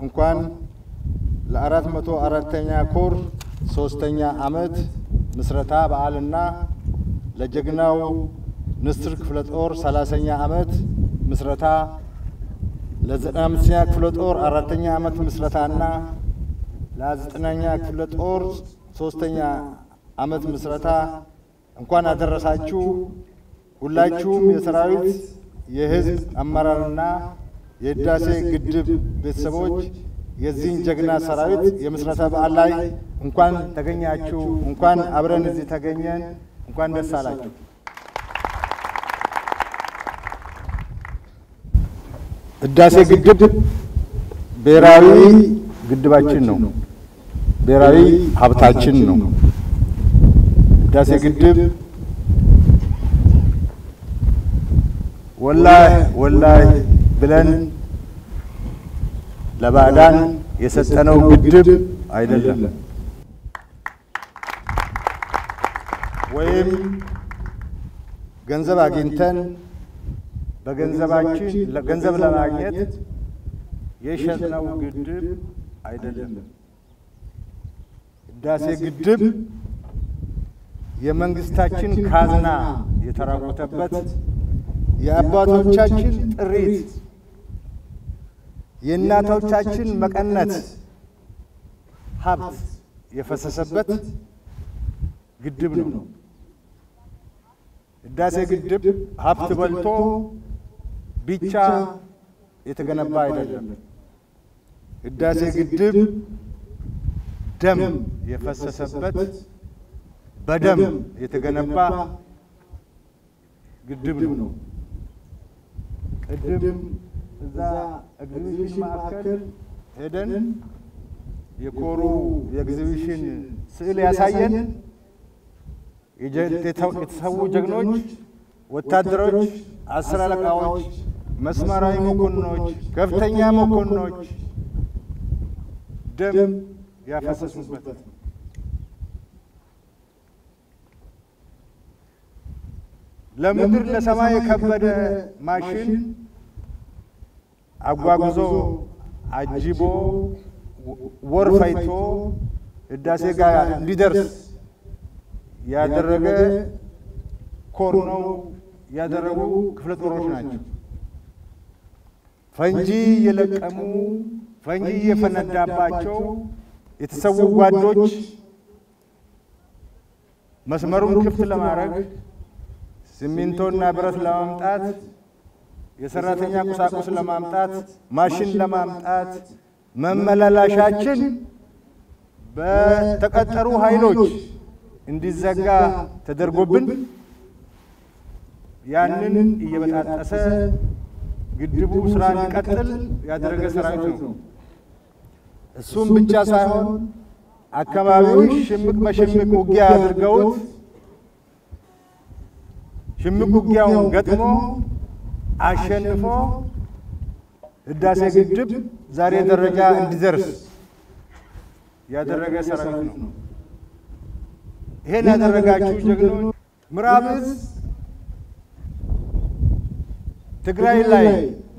እንኳን ለ404ኛ ኮር 3ኛ ዓመት ምስረታ በዓልና ለጀግናው ንስር ክፍለ ጦር 30ኛ ዓመት ምስረታ ለ95ኛ ክፍለ ጦር 4ኛ ዓመት ምስረታና ለ9ኛ ክፍለ ጦር 3ኛ ዓመት ምስረታ እንኳን አደረሳችሁ። ሁላችሁም የሰራዊት የህዝብ አመራርና የህዳሴ ግድብ ቤተሰቦች የዚህን ጀግና ሰራዊት የምስረታ በዓል ላይ እንኳን ተገኛችሁ፣ እንኳን አብረን እዚህ ተገኘን፣ እንኳን ደስ አላችሁ። ህዳሴ ግድብ ብሔራዊ ግድባችን ነው፣ ብሔራዊ ሀብታችን ነው። ህዳሴ ግድብ ወላሂ ብለን ለባዕዳን የሰጠነው ግድብ አይደለም፣ ወይም ገንዘብ አግኝተን በገንዘባችን ለገንዘብ ለማግኘት የሸጥነው ግድብ አይደለም። ህዳሴ ግድብ የመንግስታችን ካዝና የተራቆተበት የአባቶቻችን ጥሪት የእናቶቻችን መቀነት ሀብት የፈሰሰበት ግድብ ነው። ህዳሴ ግድብ ሀብት በልቶ ብቻ የተገነባ አይደለም። ህዳሴ ግድብ ደም የፈሰሰበት በደም የተገነባ ግድብ ነው። ቅድም እዛ ኤግዚቢሽን ማዕከል ሄደን የኮሩ የኤግዚቢሽን ስዕል ያሳየን የተሰዉ ጀግኖች ወታደሮች፣ 10 አለቃዎች፣ መስመራዊ መኮንኖች፣ ከፍተኛ መኮንኖች ደም ያፈሰሱበት ለምድር ለሰማይ የከበደ ማሽን አጓጉዞ አጅቦ ወር ፈይቶ ህዳሴ ጋር እንዲደርስ ያደረገ ኮር ነው፣ ያደረጉ ክፍለ ጦሮች ናቸው። ፈንጂ የለቀሙ ፈንጂ የፈነዳባቸው የተሰዉ ጓዶች መስመሩን ክፍት ለማድረግ ሲሚንቶና ብረት ለማምጣት የሰራተኛ ቁሳቁስ ለማምጣት ማሽን ለማምጣት መመላላሻችን በተቀጠሩ ኃይሎች እንዲዘጋ ተደርጎብን ያንን እየበጣጠሰ ግድቡ ስራ እንዲቀጥል ያደረገ ሰራዊት ነው። እሱም ብቻ ሳይሆን አካባቢው ሽምቅ በሽምቅ ውጊያ አድርገውት ሽምቅ ውጊያውን ገጥሞ አሸንፎ ህዳሴ ግድብ ዛሬ ደረጃ እንዲደርስ ያደረገ ሰራዊት ነው። ይሄን ያደረጋችሁ ጀግኖች ምዕራብ ዕዝ ትግራይ ላይ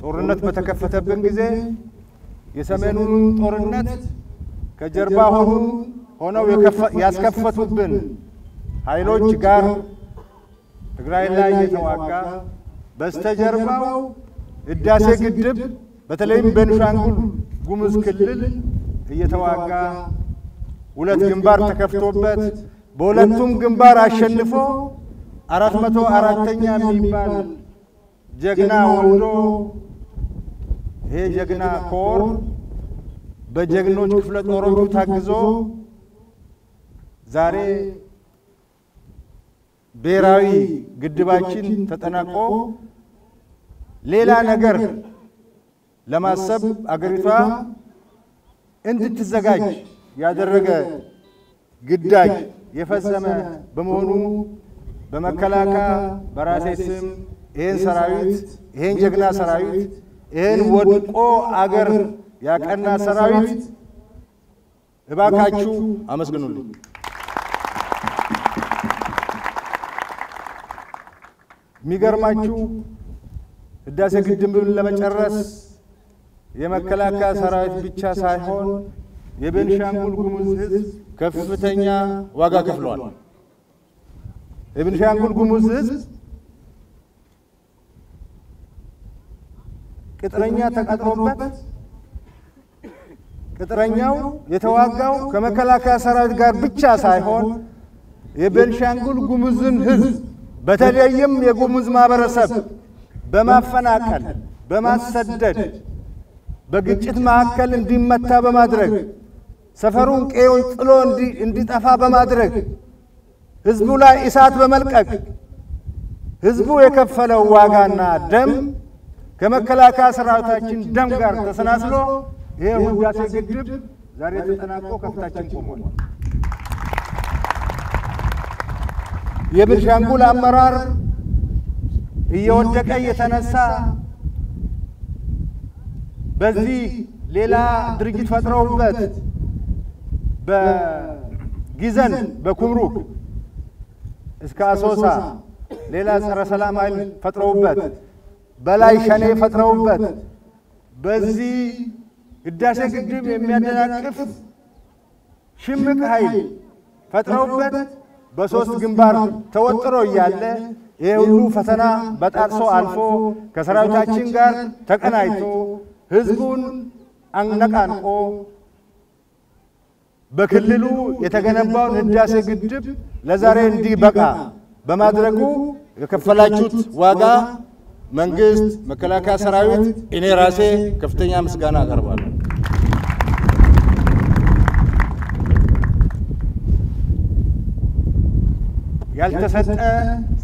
ጦርነት በተከፈተብን ጊዜ የሰሜኑን ጦርነት ከጀርባ ሆነው ያስከፈቱብን ኃይሎች ጋር ትግራይ ላይ የተዋጋ በስተጀርባው ህዳሴ ግድብ በተለይም ቤንሻንጉል ጉሙዝ ክልል እየተዋጋ ሁለት ግንባር ተከፍቶበት በሁለቱም ግንባር አሸንፎ 404ኛ የሚባል ጀግና ወልዶ ይሄ ጀግና ኮር በጀግኖች ክፍለ ጦሮቹ ታግዞ ዛሬ ብሔራዊ ግድባችን ተጠናቆ ሌላ ነገር ለማሰብ አገሪቷ እንድትዘጋጅ ያደረገ ግዳጅ የፈጸመ በመሆኑ በመከላከያ በራሴ ስም ይሄን ሰራዊት ይሄን ጀግና ሰራዊት ይሄን ወድቆ አገር ያቀና ሰራዊት እባካችሁ አመስግኑልኝ። የሚገርማችሁ ህዳሴ ግድብን ለመጨረስ የመከላከያ ሰራዊት ብቻ ሳይሆን የቤንሻንጉል ጉሙዝ ሕዝብ ከፍተኛ ዋጋ ከፍሏል። የቤንሻንጉል ጉሙዝ ሕዝብ ቅጥረኛ ተቀጥሮበት ቅጥረኛው የተዋጋው ከመከላከያ ሰራዊት ጋር ብቻ ሳይሆን የቤንሻንጉል ጉሙዝን ሕዝብ በተለይም የጉሙዝ ማህበረሰብ በማፈናቀል በማሰደድ በግጭት ማዕከል እንዲመታ በማድረግ ሰፈሩን ቀዬውን ጥሎ እንዲጠፋ በማድረግ ህዝቡ ላይ እሳት በመልቀቅ ህዝቡ የከፈለው ዋጋና ደም ከመከላከያ ሰራዊታችን ደም ጋር ተሰናስሎ ይሄ ህዳሴ ግድብ ዛሬ ተጠናቆ ከፍታችን ቆሟል። የቤንሻንጉል አመራር እየወደቀ የተነሳ በዚህ ሌላ ድርጅት ፈጥረውበት በጊዘን በኩምሩክ እስከ አሶሳ ሌላ ጸረ ሰላም ኃይል ፈጥረውበት በላይ ሸኔ ፈጥረውበት በዚህ ህዳሴ ግድብ የሚያደናቅፍ ሽምቅ ኃይል ፈጥረውበት በሶስት ግንባር ተወጥሮ እያለ ይሄ ሁሉ ፈተና በጣጥሶ አልፎ ከሰራዊታችን ጋር ተቀናይቶ ህዝቡን አነቃንቆ በክልሉ የተገነባውን ህዳሴ ግድብ ለዛሬ እንዲበቃ በማድረጉ የከፈላችሁት ዋጋ መንግስት፣ መከላከያ ሰራዊት፣ እኔ ራሴ ከፍተኛ ምስጋና አቀርባለሁ። ያልተሰጠ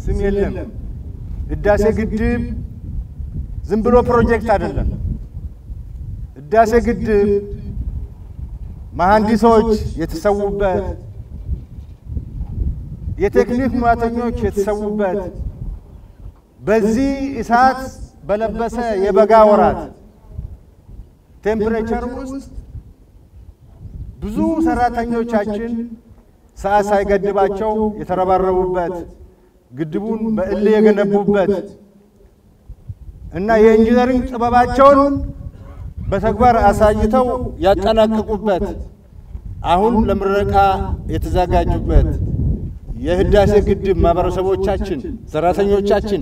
ስም የለም። ህዳሴ ግድብ ዝም ብሎ ፕሮጀክት አይደለም። ህዳሴ ግድብ መሐንዲሶች የተሰዉበት፣ የቴክኒክ ሙያተኞች የተሰዉበት፣ በዚህ እሳት በለበሰ የበጋ ወራት ቴምፕሬቸር ውስጥ ብዙ ሰራተኞቻችን ሰዓት ሳይገድባቸው የተረባረቡበት፣ ግድቡን በእልህ የገነቡበት እና የኢንጂነሪንግ ጥበባቸውን በተግባር አሳይተው ያጠናቀቁበት አሁን ለምረቃ የተዘጋጁበት የህዳሴ ግድብ ማህበረሰቦቻችን፣ ሰራተኞቻችን፣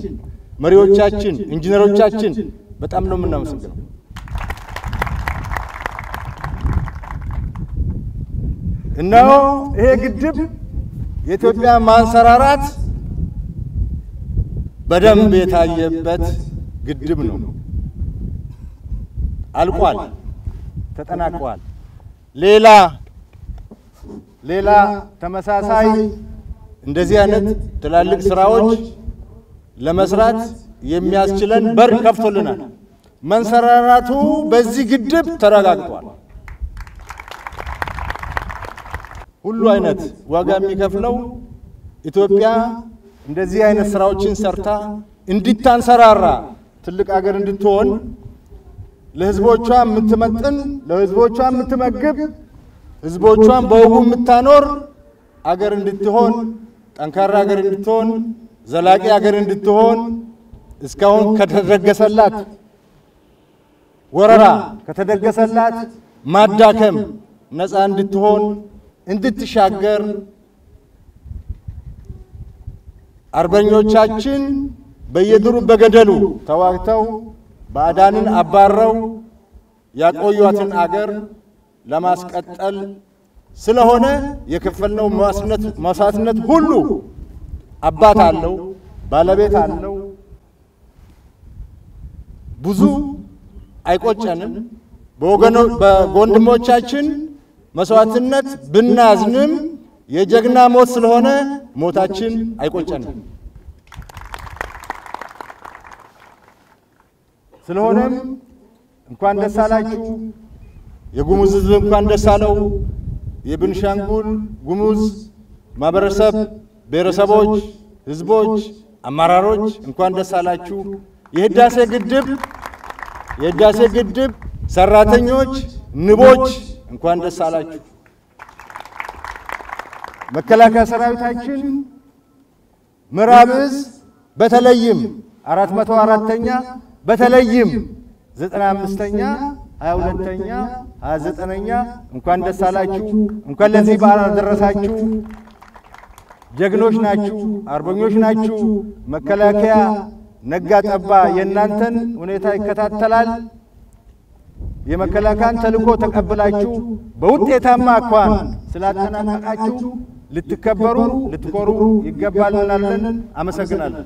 መሪዎቻችን፣ ኢንጂነሮቻችን በጣም ነው የምናመሰግነው። እነሆ ይሄ ግድብ የኢትዮጵያ ማንሰራራት በደንብ የታየበት ግድብ ነው። አልቋል፣ ተጠናቋል። ሌላ ተመሳሳይ እንደዚህ አይነት ትላልቅ ስራዎች ለመስራት የሚያስችለን በር ከፍቶልናል። መንሰራራቱ በዚህ ግድብ ተረጋግጧል። ሁሉ አይነት ዋጋ የሚከፍለው ኢትዮጵያ እንደዚህ አይነት ስራዎችን ሰርታ እንድታንሰራራ ትልቅ አገር እንድትሆን ለህዝቦቿ የምትመጥን ለህዝቦቿ የምትመግብ ህዝቦቿን በወጉ የምታኖር አገር እንድትሆን ጠንካራ አገር እንድትሆን ዘላቂ አገር እንድትሆን እስካሁን ከተደገሰላት ወረራ ከተደገሰላት ማዳከም ነፃ እንድትሆን እንድትሻገር አርበኞቻችን በየድሩ በገደሉ ተዋግተው ባዕዳንን አባረው ያቆዩትን አገር ለማስቀጠል ስለሆነ የከፈልነው መስዋዕትነት ሁሉ አባት አለው፣ ባለቤት አለው። ብዙ አይቆጨንም። በወንድሞቻችን መስዋዕትነት ብናዝንም የጀግና ሞት ስለሆነ ሞታችን አይቆጨንም። ስለሆነም እንኳን ደስ አላችሁ። የጉሙዝ ህዝብ እንኳን ደስ አለው። የቤንሻንጉል ጉሙዝ ማህበረሰብ ብሔረሰቦች፣ ህዝቦች፣ አመራሮች እንኳን ደስ አላችሁ። የህዳሴ ግድብ ሰራተኞች፣ ንቦች እንኳን ደስ አላችሁ። መከላከያ ሰራዊታችን ምዕራብ ዕዝ በተለይም 404ኛ በተለይም 95ኛ 22ኛ 29ኛ እንኳን ደስ አላችሁ እንኳን ለዚህ በዓል አደረሳችሁ ጀግኖች ናችሁ አርበኞች ናችሁ መከላከያ ነጋ ጠባ የናንተን ሁኔታ ይከታተላል የመከላከያን ተልኮ ተቀበላችሁ በውጤታማ አኳን ስላጠናቀቃችሁ ልትከበሩ ልትኮሩ ይገባል እንላለን አመሰግናለሁ